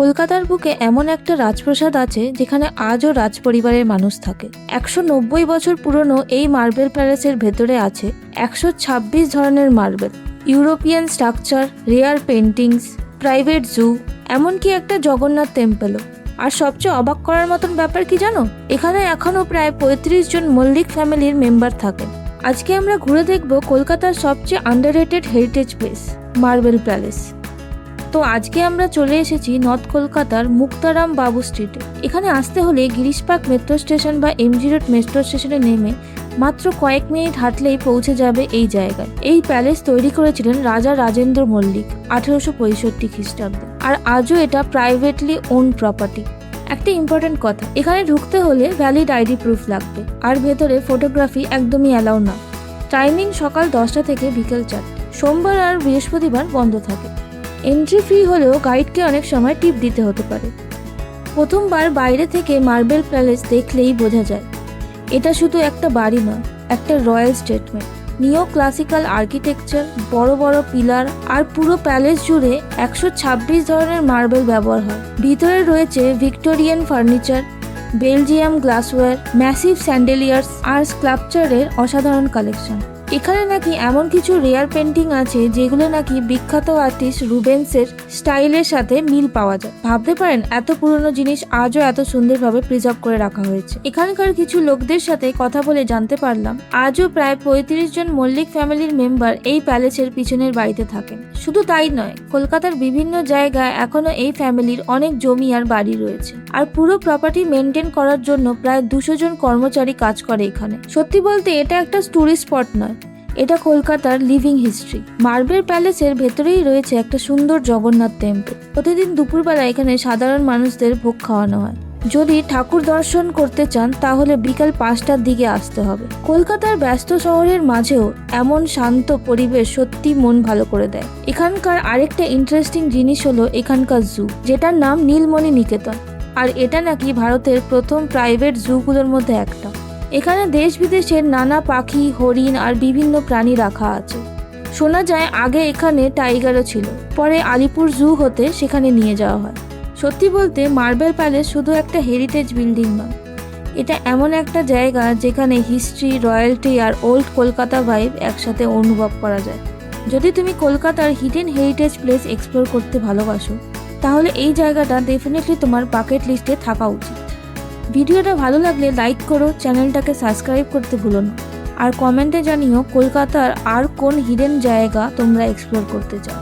কলকাতার বুকে এমন একটা রাজপ্রাসাদ আছে যেখানে আজও রাজপরিবারের মানুষ থাকে। 190 বছর পুরনো এই মার্বেল প্যালেসের ভেতরে আছে 126 ধরনের marble, European structure, rare paintings, private zoo, এমনকি একটা জগন্নাথ টেম্পলও। আর সবচেয়ে অবাক করার মতন ব্যাপার কি জানো, এখানে এখনো প্রায় 35 জন মল্লিক ফ্যামিলির মেম্বার থাকেন। আজকে আমরা ঘুরে দেখব কলকাতার সবচেয়ে underrated heritage place marble palace. তো আজকে আমরা চলে এসেছি নর্থ কলকাতার মুক্তারাম বাবু স্ট্রিটে। এখানে আসতে হলে গিরিশ পার্ক মেট্রো স্টেশন বা এমজি রোড মেট্রো স্টেশনে নেমে মাত্র কয়েক মিনিট হাঁটলেই পৌঁছে যাবে এই জায়গায়। এই প্যালেস তৈরি করেছিলেন রাজা রাজেন্দ্র মল্লিক 1865 খ্রিস্টাব্দে, আর আজও এটা প্রাইভেটলি ওন প্রপার্টি। একটা ইম্পর্টেন্ট কথা, এখানে ঢুকতে হলে ভ্যালিড আইডি প্রুফ লাগবে, আর ভেতরে ফটোগ্রাফি একদমই অ্যালাউ না। টাইমিং সকাল 10টা থেকে বিকেল 4টে, সোমবার আর বৃহস্পতিবার বন্ধ থাকে। এন্ট্রি ফ্রি হলেও গাইডকে অনেক সময় টিপ দিতে হতে পারে। প্রথমবার বাইরে থেকে মার্বেল প্যালেস দেখলেই বোঝা যায় এটা শুধু একটা বাড়ি নয়, একটা রয়্যাল স্টেটমেন্ট। নিও ক্লাসিক্যাল আর্কিটেকচার, বড় বড় পিলার, আর পুরো প্যালেস জুড়ে 126 ধরনের মার্বেল ব্যবহার হয়। ভিতরে রয়েছে Victorian furniture, Belgium glassware, massive chandeliers আর স্কাল্পচারের অসাধারণ কালেকশন। এখানে নাকি এমন কিছু রেয়ার পেন্টিং আছে যেগুলো নাকি বিখ্যাত আর্টিস্ট রুবেন্সের স্টাইলের সাথে মিল পাওয়া যায়। ভাবতে পারেন এত পুরনো জিনিস আজও এত সুন্দরভাবে প্রিজার্ভ করে রাখা হয়েছে। এখানকার কিছু লোকদের সাথে কথা বলে জানতে পারলাম আজও প্রায় 35 জন মল্লিক ফ্যামিলির মেম্বার এই প্যালেসের পিছনের বাড়িতে থাকেন। শুধু তাই নয়, কলকাতার বিভিন্ন জায়গায় এখনো এই ফ্যামিলির অনেক জমি আর বাড়ি রয়েছে, আর পুরো প্রপার্টি মেনটেন করার জন্য প্রায় 200 জন কর্মচারী কাজ করে এখানে। সত্যি বলতে এটা একটা টুরিস্ট স্পট নয়, এটা কলকাতার লিভিং হিস্ট্রি। মার্বেল প্যালেসের ভেতরেই রয়েছে একটা সুন্দর জগন্নাথ টেম্পল। প্রতিদিন দুপুরবেলা এখানে সাধারণ মানুষদের ভোগ খাওয়ানো হয়। যদি ঠাকুর দর্শন করতে চান তাহলে বিকাল 5টার দিকে আসতে হবে। কলকাতার ব্যস্ত শহরের মাঝেও এমন শান্ত পরিবেশ সত্যি মন ভালো করে দেয়। এখানকার আরেকটা ইন্টারেস্টিং জিনিস হলো এখানকার জু, যেটার নাম নীলমণি নিকেতন, আর এটা নাকি ভারতের প্রথম প্রাইভেট জুগুলোর মধ্যে একটা। এখানে দেশ বিদেশের নানা পাখি, হরিণ আর বিভিন্ন প্রাণী রাখা আছে। শোনা যায় আগে এখানে টাইগারও ছিল, পরে আলিপুর জু হতে সেখানে নিয়ে যাওয়া হয়। সত্যি বলতে মার্বেল প্যালেস শুধু একটা হেরিটেজ বিল্ডিং নয়, এটা এমন একটা জায়গা যেখানে হিস্ট্রি, রয়্যালটি আর ওল্ড কলকাতা ভাইব একসাথে অনুভব করা যায়। যদি তুমি কলকাতার হিডেন হেরিটেজ প্লেস এক্সপ্লোর করতে ভালোবাসো তাহলে এই জায়গাটা ডেফিনেটলি তোমার বাকেট লিস্টে থাকা উচিত। ভিডিওটা ভালো লাগলে লাইক করো, চ্যানেলটাকে সাবস্ক্রাইব করতে ভুলো না, আর কমেন্টে জানিও কলকাতার আর কোন হিডেন জায়গা তোমরা এক্সপ্লোর করতে চাও।